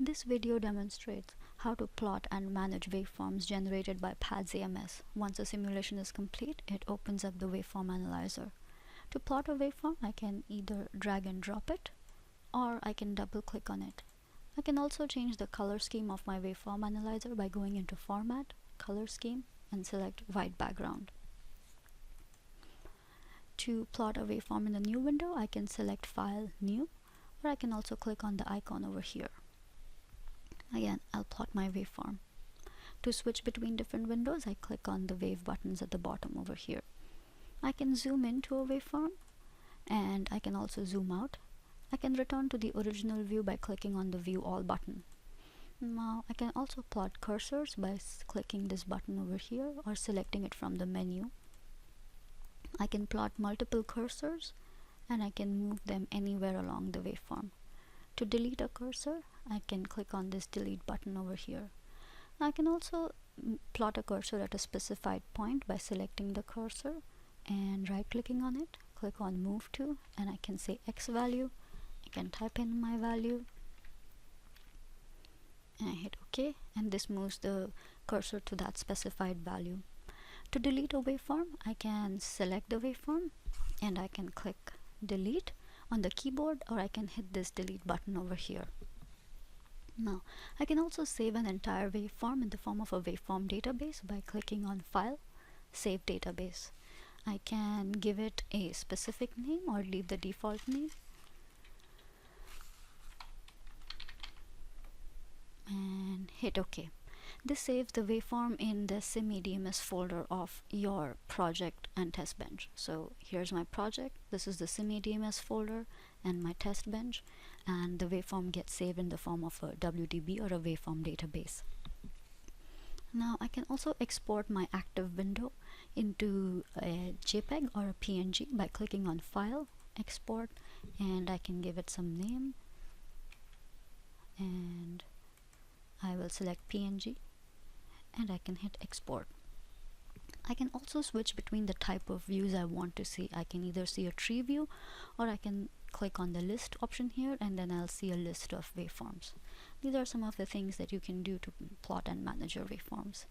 This video demonstrates how to plot and manage waveforms generated by PADS AMS. Once a simulation is complete, it opens up the waveform analyzer. To plot a waveform, I can either drag and drop it, or I can double click on it. I can also change the color scheme of my waveform analyzer by going into Format, Color Scheme, and select White Background. To plot a waveform in a new window, I can select File, New, or I can also click on the icon over here. Again, I'll plot my waveform. To switch between different windows, I click on the wave buttons at the bottom over here. I can zoom into a waveform, and I can also zoom out. I can return to the original view by clicking on the View All button. Now, I can also plot cursors by clicking this button over here or selecting it from the menu. I can plot multiple cursors, and I can move them anywhere along the waveform. To delete a cursor, I can click on this delete button over here. I can also plot a cursor at a specified point by selecting the cursor and right clicking on it, click on move to, and I can say X value. I can type in my value and I hit OK, and this moves the cursor to that specified value. To delete a waveform, I can select the waveform and I can click delete on the keyboard, or I can hit this delete button over here. Now, I can also save an entire waveform in the form of a waveform database by clicking on File, Save Database. I can give it a specific name or leave the default name. And hit OK. This saves the waveform in the SimEDMS folder of your project and test bench. So here's my project, this is the SimEDMS folder and my test bench, and the waveform gets saved in the form of a WDB or a waveform database. Now I can also export my active window into a JPEG or a PNG by clicking on File, Export, and I can give it some name, and I will select PNG and I can hit export. I can also switch between the type of views I want to see. I can either see a tree view, or I can click on the list option here and then I'll see a list of waveforms. These are some of the things that you can do to plot and manage your waveforms.